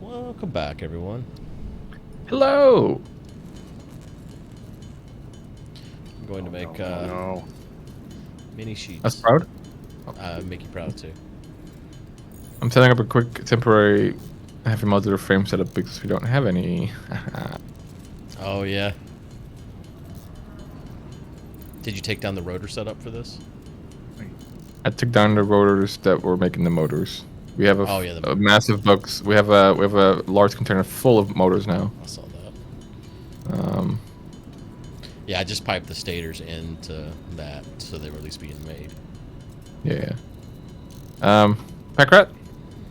Welcome back, everyone. Hello. I'm going to make mini sheets. That's proud. Make you proud too. I'm setting up a quick temporary heavy modular frame setup because we don't have any. Oh yeah. Did you take down the rotor setup for this? I took down the rotors that were making the motors. We have a massive box. We have a large container full of motors now. I saw that. Yeah, I just piped the stators into that so they were at least being made. Yeah. Pakratt?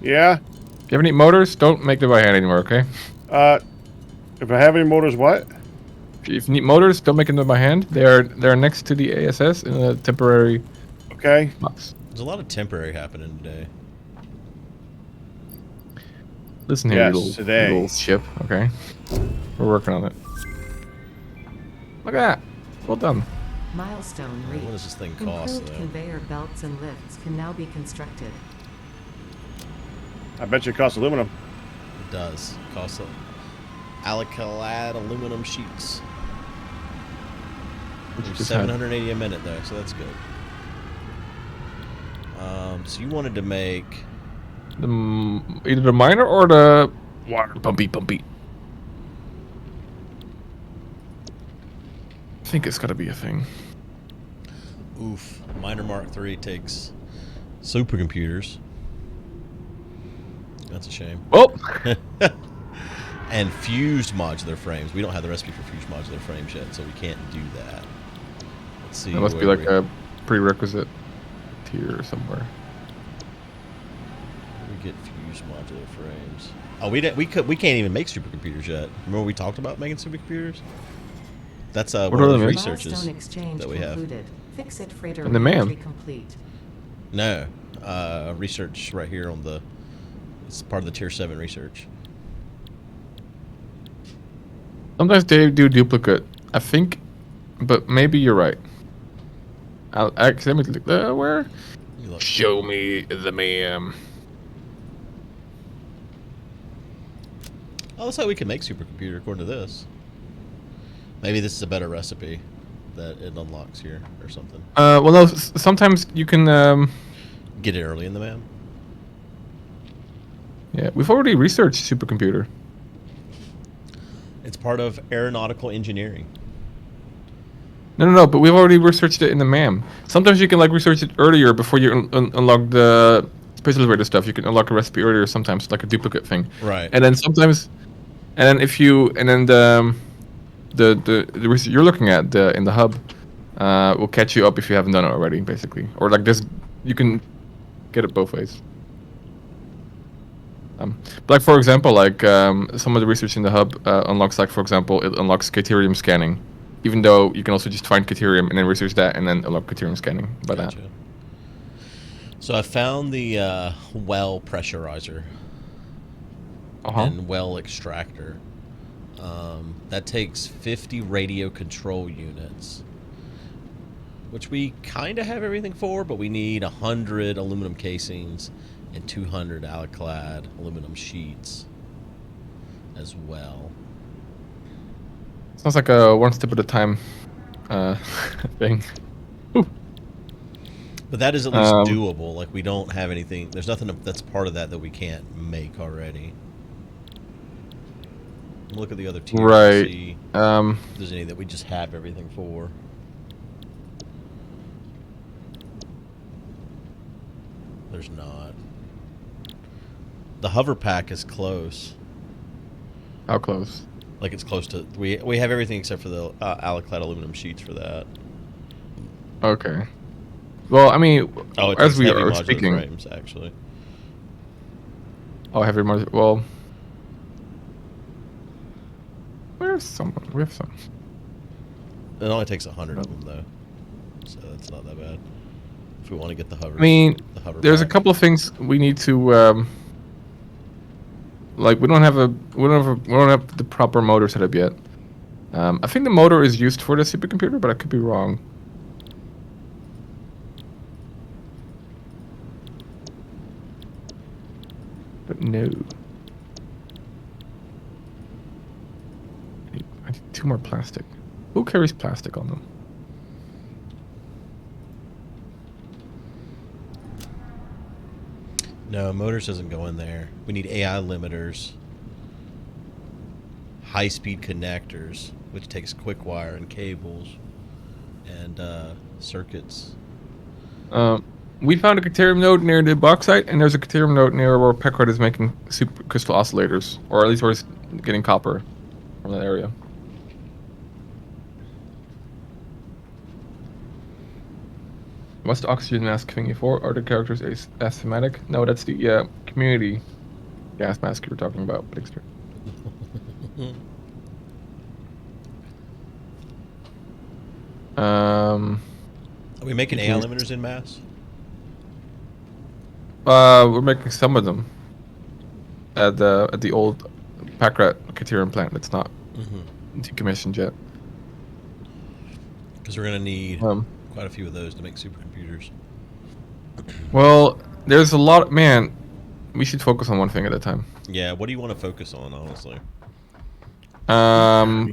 Yeah? Do you have any motors? Don't make them by hand anymore, okay? If I have any motors, what? If you need motors, don't make them by hand. They're next to the ASS in a temporary box. There's a lot of temporary happening today. Listen here, you little ship, okay? We're working on it. Look at that. Well done. Milestone reached. What does this thing cost, Improved though? conveyor belts and lifts can now be constructed. I bet you it costs aluminum. It does. It costs Alcalad aluminum sheets. There's 780 a minute though, so that's good. So you wanted to make either the miner or the water bumpy. I think it's gotta be a thing. Oof. Miner Mark III takes supercomputers. That's a shame. Oh. And fused modular frames. We don't have the recipe for fused modular frames yet, so we can't do that. Let's see. That must be like a prerequisite tier somewhere. We get fused modular frames. Oh, we can't even make supercomputers yet. Remember we talked about making supercomputers? That's one of those researches that we have. Fix-it freighter And the man. complete. No, research right here on the. It's part of the tier 7 research. Sometimes they do duplicate, I think, but maybe you're right. I'll accidentally look where? Show me the man. Oh, that's how we can make supercomputer according to this. Maybe this is a better recipe that it unlocks here or something. Well, no. Sometimes you can get it early in the man. Yeah, we've already researched supercomputer. It's part of aeronautical engineering. No, but we've already researched it in the MAM. Sometimes you can like research it earlier before you unlock the space elevator stuff. You can unlock a recipe earlier sometimes, like a duplicate thing. Right. And then sometimes, and then if you, and then the research you're looking at in the hub will catch you up if you haven't done it already, basically. Or like this, you can get it both ways. Like for example, like some of the research in the hub unlocks, like for example, it unlocks caterium scanning, even though you can also just find caterium and then research that and then unlock caterium scanning by that. So I found the well pressurizer and well extractor. That takes 50 radio control units, which we kind of have everything for, but we need 100 aluminum casings and 200 Alcalad aluminum sheets as well. Sounds like a one step at a time thing. Ooh. But that is at least doable. Like, we don't have anything. There's nothing that's part of that we can't make already. Look at the other tiers to see if there's any that we just have everything for. There's not. The hover pack is close. How close? Like, it's close to... We have everything except for the Alcalad aluminum sheets for that. Okay. Well, I mean, as we are speaking... frames, actually. Oh, heavy modular... Well... Where's some? We have some. It only takes 100 of them, though. So that's not that bad. If we want to get the hover... I mean, there's pack. a couple of things we need to... like, we don't have the proper motor setup yet. I think the motor is used for the supercomputer, but I could be wrong. But no. 2 more plastic. Who carries plastic on them? No, motors doesn't go in there. We need AI limiters, high-speed connectors, which takes quick wire and cables, and circuits. We found a Caterium node near the bauxite, and there's a Caterium node near where Pakratt is making supercrystal oscillators, or at least where he's getting copper from that area. What's the oxygen mask thingy for? Are the characters asthmatic? No, that's the community gas mask you were talking about, Blixter. Are we making AI limiters in mass? We're making some of them at the old Pakratt Caterium plant. It's not decommissioned yet. Because we're gonna need quite a few of those to make supercomputers. Well, there's a lot. Man, we should focus on one thing at a time. Yeah, what do you want to focus on, honestly? That's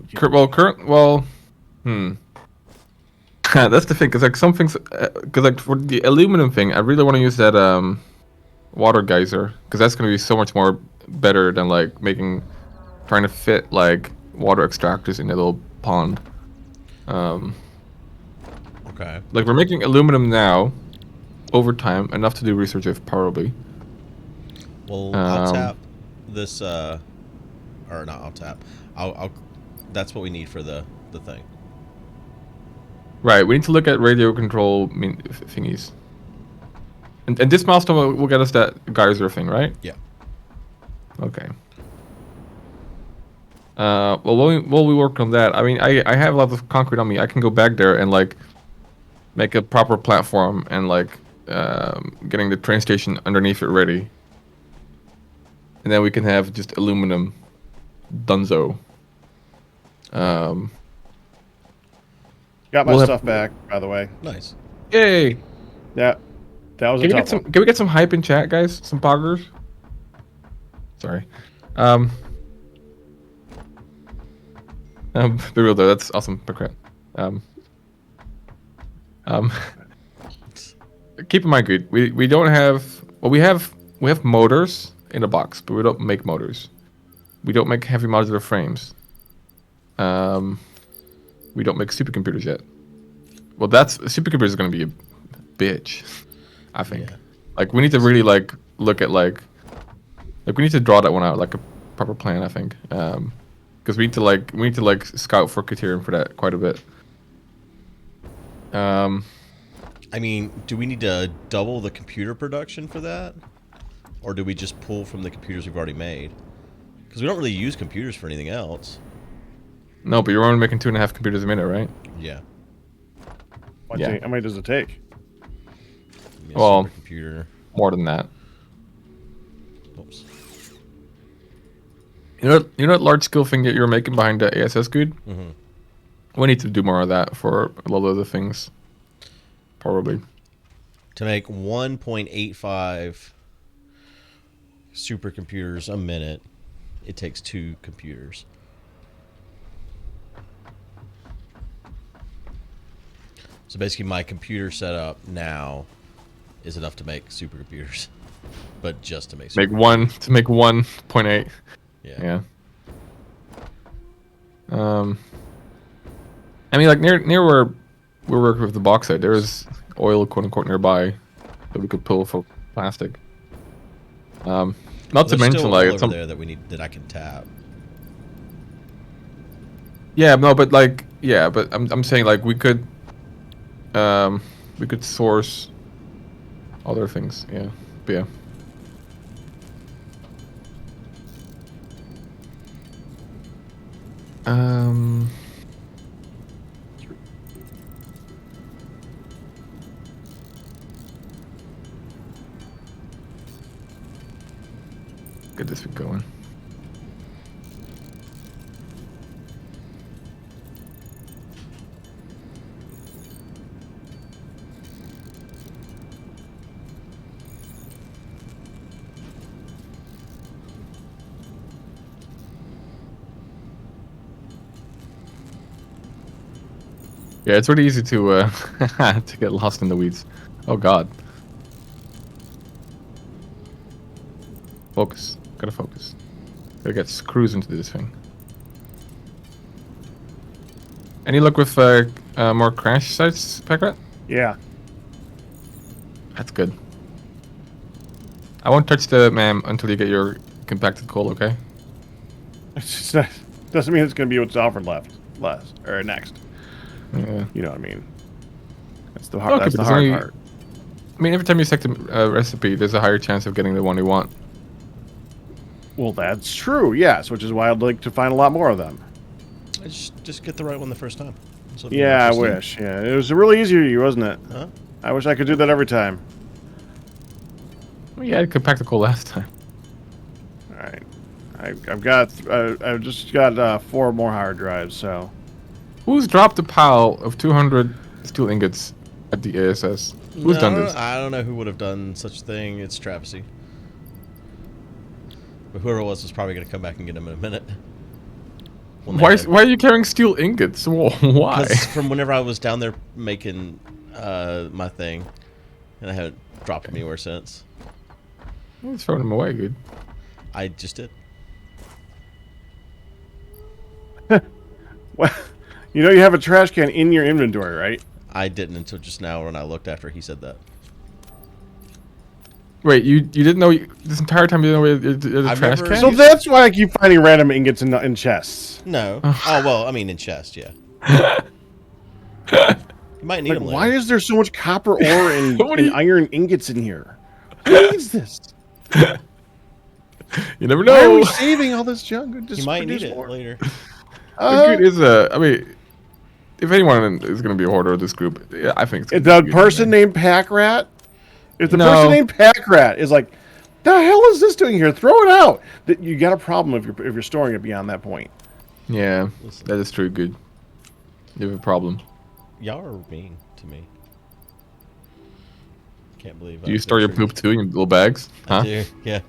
the thing, because like some things, because like for the aluminum thing, I really want to use that water geyser, because that's going to be so much more better than like trying to fit like water extractors in a little pond. Okay. Like we're making aluminum now, over time, enough to do research with probably. Well, I'll tap this, or not I'll tap. I'll that's what we need for the thing. Right, we need to look at radio control thingies. And this milestone will get us that geyser thing, right? Yeah. Okay. Well, while we work on that, I mean, I have a lot of concrete on me. I can go back there and like make a proper platform and like getting the train station underneath it ready. And then we can have just aluminum dunzo. Got my stuff back, by the way. Nice. Yay! Yeah, that was a tough one. Can we get some hype in chat, guys? Some poggers? Sorry. Be real though, that's awesome, Pakratt. Keep in mind, Guude, we don't have. Well, we have motors in a box, but we don't make motors. We don't make heavy modular frames. We don't make supercomputers yet. Well, supercomputers is going to be a bitch, I think. Yeah. Like we need to really like look at like we need to draw that one out like a proper plan, I think. Because we need to like scout for Caterium for that quite a bit. I mean, do we need to double the computer production for that? Or do we just pull from the computers we've already made? Because we don't really use computers for anything else. No, but you're only making 2.5 computers a minute, right? Yeah. How many does it take? Well, computer. More than that. Oops. You know that large scale thing that you're making behind the ASS, Guude? Mm-hmm. We need to do more of that for a lot of the things. Probably. To make 1.85 supercomputers a minute, it takes 2 computers. So basically my computer setup now is enough to make supercomputers. But just to make supercomputers. Make 1.8. Yeah. I mean, like near where we're working with the bauxite, there is oil, quote unquote, nearby that we could pull for plastic. Not to mention still like oil it's over there that I can tap. Yeah, no, but like but I'm saying like we could source other things. Yeah, but yeah. Get this one going. Yeah, it's really easy to to get lost in the weeds. Oh god. Focus. Gotta focus. Gotta get screws into this thing. Any luck with more crash sites, Pakratt? Yeah. That's good. I won't touch the MAM until you get your compacted coal, okay? It's just not, doesn't mean it's going to be what's offered last or next. Yeah. You know what I mean? That's the hard. Okay, That's but the there's hard only- part. I mean, every time you select a recipe, there's a higher chance of getting the one you want. Well, that's true. Yes, which is why I'd like to find a lot more of them. Just get the right one the first time. That's what Yeah, I interesting. wish. Yeah, it was really easy to you, wasn't it? Huh? I wish I could do that every time. Well, yeah, I compacted coal last time. All right, I've just got 4 more hard drives. So Who's dropped a pile of 200 steel ingots at the ASS? Who's done this? I don't know who would have done such a thing. It's Travesty. But whoever it was probably going to come back and get him in a minute. When they Why had- are you carrying steel ingots? Why? 'cause from whenever I was down there making my thing, and I haven't dropped them anywhere since. Let's throw them away, good. I just did. well, you know you have a trash can in your inventory, right? I didn't until just now when I looked after he said that. Wait, you didn't know this entire time you didn't know there's a I've trash never- can? So that's why I keep finding random ingots in chests. No. Oh, well, I mean in chest, yeah. You might need Like, them why later. is there so much copper ore and, What do and you- iron ingots in here? Who needs this? You never Why are know. we saving all this junk? Just You might need produce it more. later. Good is I mean, if anyone is going to be a hoarder of this group, yeah, I think it's gonna The be good, person man. named Pakratt, if the No. person named Pakratt is like, the hell is this doing here? Throw it out. That you got a problem if you're storing it beyond that point. Yeah, that is true, good. You have a problem. Y'all are mean to me. Can't believe. Do you store your poop too in little bags? I Huh? do. Yeah.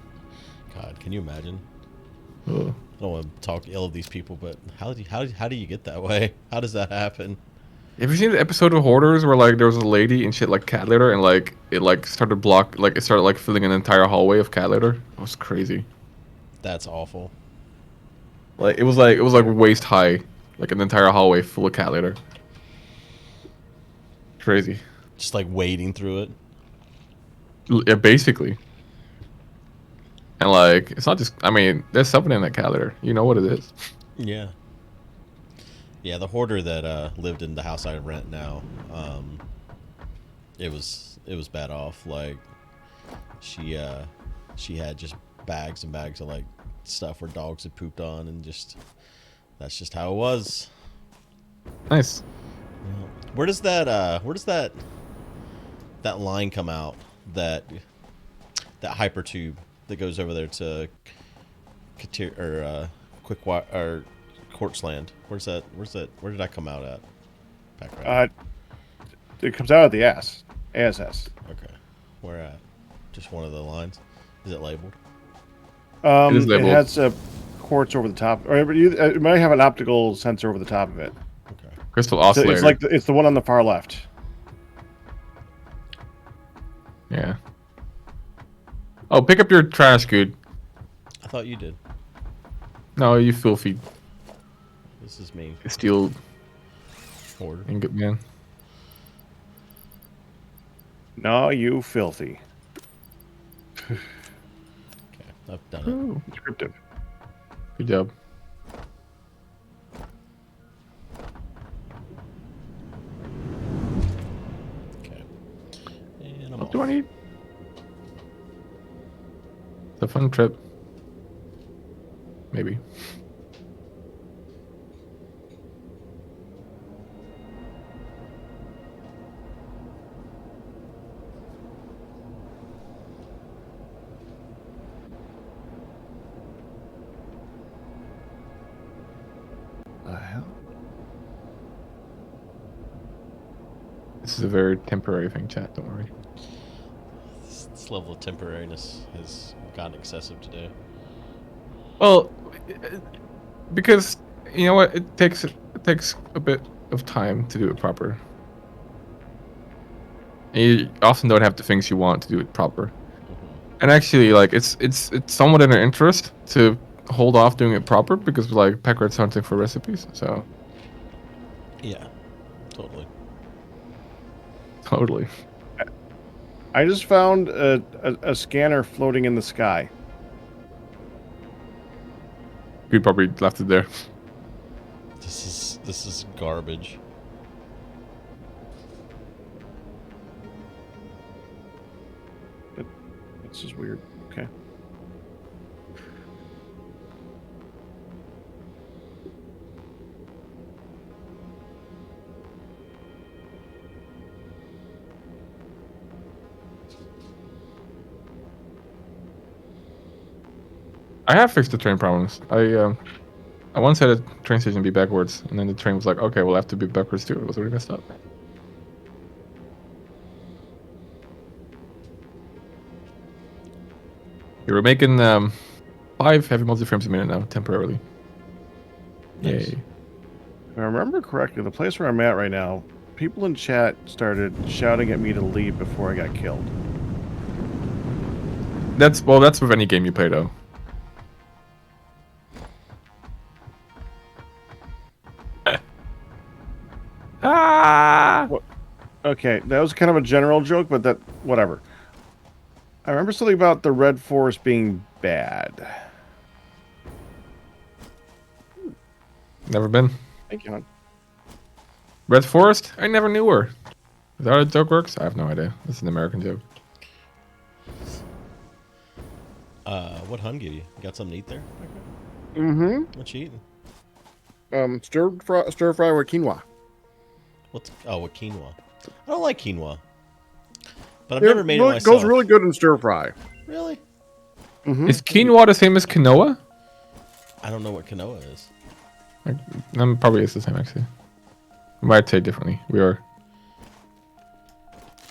God, can you imagine? Ugh. I don't want to talk ill of these people, but how do you get that way? How does that happen? Have you seen the episode of Hoarders where like there was a lady and shit like cat litter and like it like started filling an entire hallway of cat litter? It was crazy. That's awful. Like it was like waist high, like an entire hallway full of cat litter. Crazy. Just like wading through it. Yeah, basically. And like it's not just. I mean, there's something in that cat litter. You know what it is. Yeah. Yeah, the hoarder that lived in the house I rent now, it was bad off. Like she had just bags and bags of like stuff where dogs had pooped on, and that's just how it was. Nice. Where does that line come out? That hyper tube that goes over there to Quartzland. Where did that come out at? Pakratt? It comes out of the ASS. Okay. Where at? Just one of the lines? Is it labeled? It is It labeled. has a quartz over the top, or it might have an optical sensor over the top of it. Okay. Crystal So oscillator. it's like it's the one on the far left. Yeah. Oh, pick up your trash, Guude. I thought you did. No, you filthy This is me. steel Hoarder. ingot man. No, you filthy. Okay. I've done it. Ooh, Descriptive. good job. Okay. And I'm What off. do I need? It's a fun trip. Maybe. The hell? This is a very temporary thing, chat. Don't worry. This level of temporariness has gotten excessive today. Well, because you know what, it takes a bit of time to do it proper. And you often don't have the things you want to do it proper. And actually, like it's somewhat in our interest to hold off doing it proper because like Pakratt's hunting for recipes. So Yeah, totally. totally. I just found a scanner floating in the sky. We probably left it there. This is garbage. This is weird. Okay. I have fixed the train problems. I once had a train station be backwards, and then the train was like, okay, we'll have to be backwards too. It was really messed up. We were making 5 heavy multi-frames a minute now, temporarily. Nice. Yay. If I remember correctly, the place where I'm at right now, people in chat started shouting at me to leave before I got killed. That's with any game you play though. Ah! Okay, that was kind of a general joke, but that whatever. I remember something about the Red Forest being bad. Never been. Thank you, hon. Red Forest? I never knew her. Is that how a joke works? I have no idea. This is an American joke. What hun give you? Got something to eat there? Mm-hmm. What you eating? Stir fry with quinoa. What quinoa? I don't like quinoa. But I've It never made it really, myself. goes really good in stir fry. Really? Mm-hmm. Is quinoa the same as quinoa? I don't know what quinoa is. Probably is the same actually. We might say differently. We are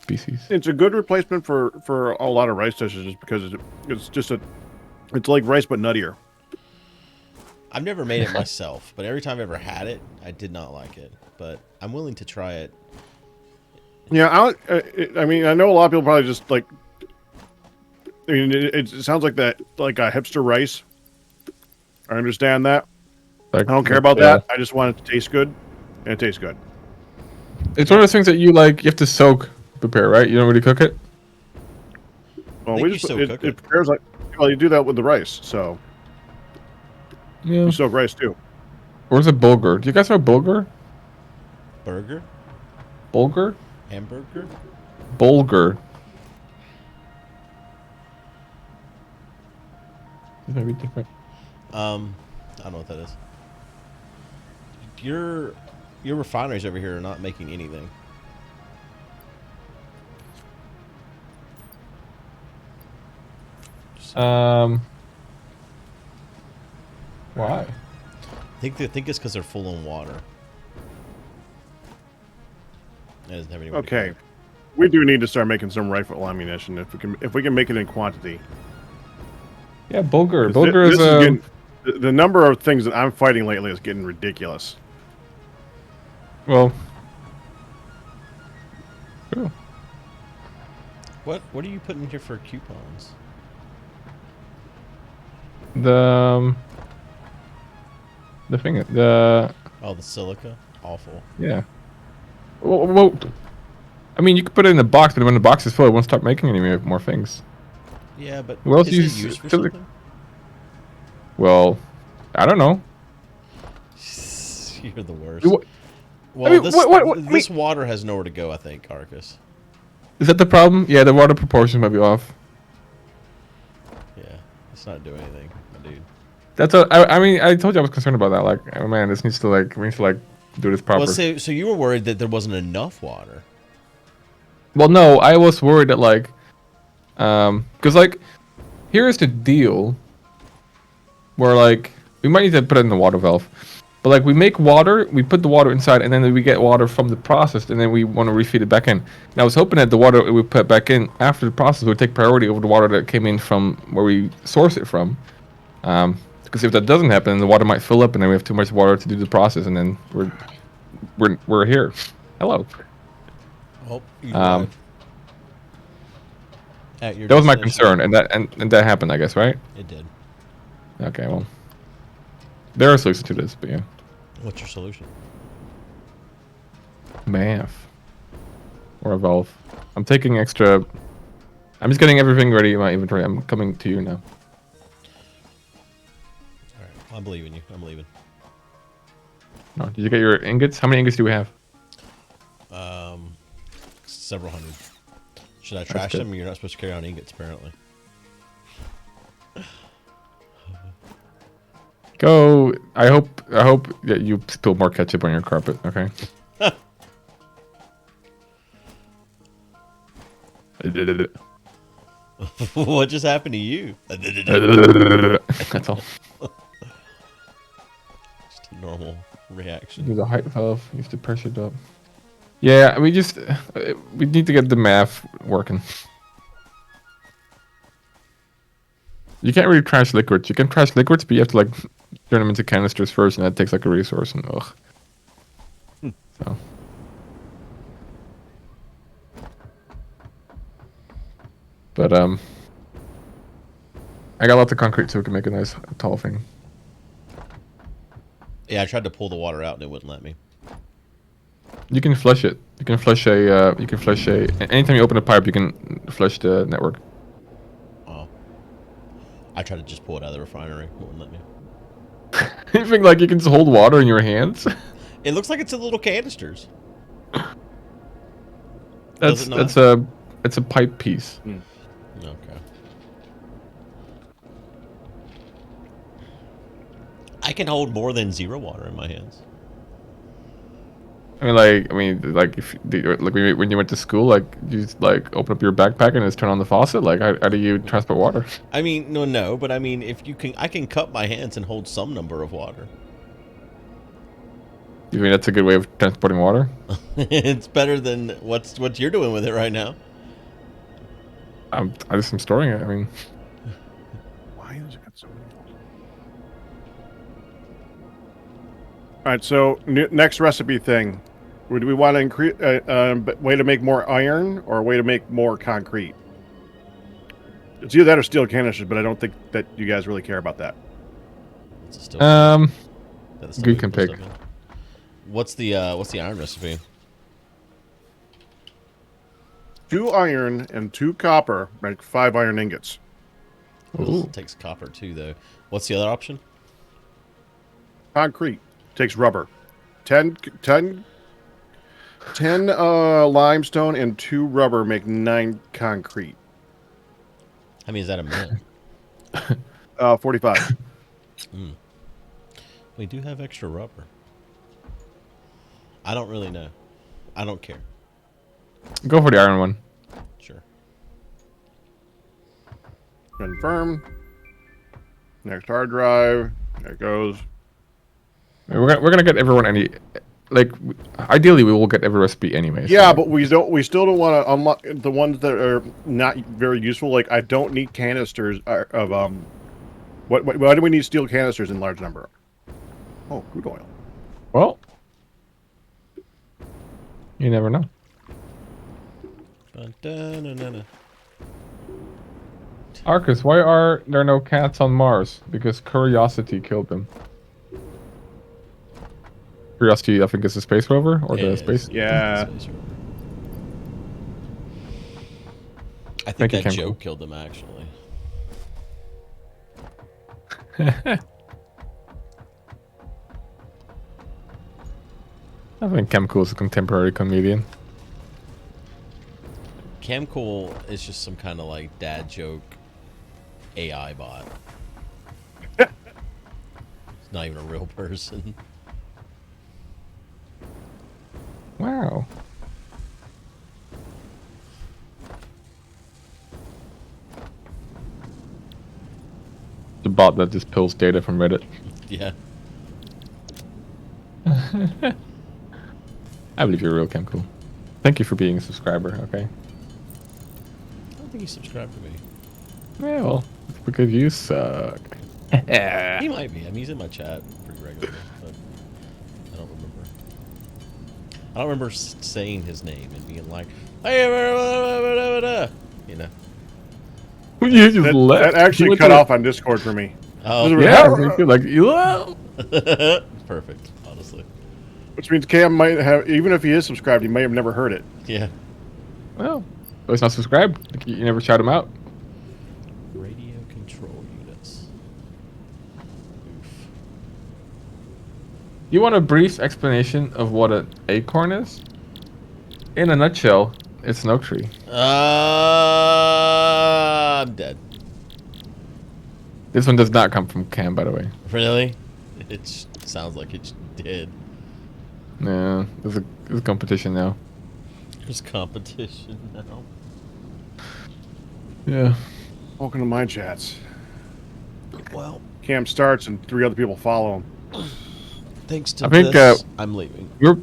species. It's a good replacement for a lot of rice dishes, just because it's like rice but nuttier. I've never made it myself, but every time I've ever had it, I did not like it. But I'm willing to try it. Yeah, I mean, I know a lot of people probably just like. I mean, it sounds like that, like a hipster rice. I understand that. Like, I don't care about yeah. that. I just want it to taste good, and it tastes good. It's one of those things that you have to soak, prepare, right? You don't really cook it. Well, think we you just still it cook it. prepares like, well, you do that with the rice, so Yeah. you soak rice too. Where's a bulgur? Do you guys have a bulgur? Burger? Bulgur? Hamburger? Bulgur. This might be different. I don't know what that is. Your refineries over here are not making anything. Why? I think it's because they're full on water. It doesn't have any way to Okay, cook. we do need to start making some rifle ammunition if we can make it in quantity. Yeah, bulgur. 'Cause Bulgur this is getting, the number of things that I'm fighting lately is getting ridiculous. well. Cool. What are you putting here for coupons? The thing. Oh, the silica? Awful. Yeah. Well, I mean, you could put it in the box, but when the box is full, it won't start making any more things. Yeah, but What else is do you it used for silica- something? Well, I don't know. You're the worst. What- Well, I mean, this, I this mean- water has nowhere to go, I think, Arkas. Is that the problem? Yeah, the water proportions might be off. Yeah, it's not doing anything, my dude. That's I mean, I told you I was concerned about that. Like, oh man, we need to do this proper. Well, so you were worried that there wasn't enough water. Well, no, I was worried that because here's the deal. Where we might need to put it in the water valve, but we make water, we put the water inside, and then we get water from the process, and then we want to refeed it back in. And I was hoping that the water we put back in after the process would take priority over the water that came in from where we source it from. Because if that doesn't happen, the water might fill up, and then we have too much water to do the process, and then we're we're here. Hello. Oh, you Um, arrived. At your That was my destination. concern, and that happened, I guess, right? It did. Okay, well, there are solutions to this, but yeah. What's your solution? Math or evolve. I'm taking extra. I'm just getting everything ready in my inventory. I'm coming to you now. All right, I'm believing you. I'm leaving. No, did you get your ingots? How many ingots do we have? Several hundred. Should I That's trash good. them? You're not supposed to carry on ingots, apparently. Go. I hope that you spill more ketchup on your carpet. Okay. What just happened to you? That's all. Just a normal reaction. Use a height valve. Use the pressure up. Yeah, we need to get the math working. You can't really trash liquids. You can trash liquids, but you have to like turn them into canisters first, and that takes like a resource. And ugh. So. But I got lots of concrete, so we can make a nice tall thing. Yeah, I tried to pull the water out and it wouldn't let me. You can flush it. You can flush a. Anytime you open a pipe, you can flush the network. Oh. I tried to just pull it out of the refinery. It wouldn't let me. You think like you can just hold water in your hands? It looks like it's in little canisters. That's it not? it's a pipe piece. Okay. I can hold more than 0 water in my hands. Like if like when you went to school, like you just like open up your backpack and just turn on the faucet. Like how do you transport water? I mean, no, but I mean, if you can, I can cup my hands and hold some number of water. You think that's a good way of transporting water? It's better than what you're doing with it right now. I just am storing it. I mean, Why has it got so many? All right, so next recipe thing. Would we want to increase way to make more iron or a way to make more concrete? It's either that or steel canisters, but I don't think that you guys really care about that. It's still Guude can pick. What's the iron recipe? 2 iron and 2 copper make 5 iron ingots. Ooh. It takes copper too, though. What's the other option? Concrete takes rubber. 10 limestone and 2 rubber make 9 concrete. I mean, is that a minute? 45. We do have extra rubber. I don't really know. I don't care. Go for the iron one. Sure. Confirm. Next hard drive. There it goes. We're gonna get everyone any. Like, ideally, we will get every recipe anyway. Yeah, so. but we still don't want to unlock the ones that are not very useful. Like, I don't need canisters of why do we need steel canisters in large number? Oh, crude oil. Well, you never know. Dun-dun-dun-dun-dun. Arkas, why are there no cats on Mars? Because Curiosity killed them. Curiosity, I think, is the space rover or the space. Yeah. Space rover. I think Thank you, that Chemical. joke killed them, actually. I think Chemical is a contemporary comedian. Camcool is just some kind of like dad joke AI bot. It's not even a real person. Wow. The bot that just pulls data from Reddit. Yeah. I believe you're real, Chemical. Thank you for being a subscriber, okay? I don't think he subscribed to me. Yeah, well, it's because you suck. He might be. I mean, he's in my chat pretty regularly, but I don't remember. I don't remember saying his name and being like, "Hey, blah, blah, blah, blah, blah," you know. You just That, left. that actually You cut went off on Discord for me. Oh, Yeah, you're like you. perfect. Honestly, Which means Cam might have, even if he is subscribed, he may have never heard it. yeah. Well, he's not subscribed. Like, you never shout him out. Radio control units. Oof. You want a brief explanation of what an acorn is? In a nutshell, it's an oak tree. I'm dead. This one does not come from Cam, by the way. Really? It sounds like it did. Yeah, there's a competition now. There's competition now. Yeah. Welcome to my chats. Well, Cam starts and 3 other people follow him. thanks to I think, this, I'm leaving. We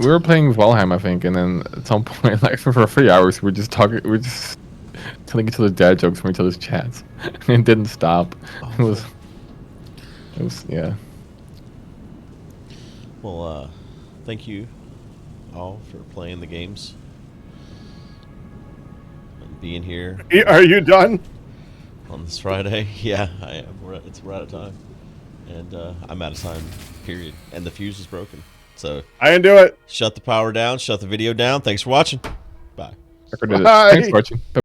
were playing Valheim, I think, and then at some point, like for 3 hours, we're just telling each other dad jokes from each other's chats, and it didn't stop. It was, yeah. Well, thank you all for playing the games and being here Are you done? on this Friday. Yeah, I am. We're out of time, and I'm out of time. Period. And the fuse is broken. So I didn't do it. shut the power down. Shut the video down. Thanks for watching. Bye. I did it. Bye. Thanks for watching.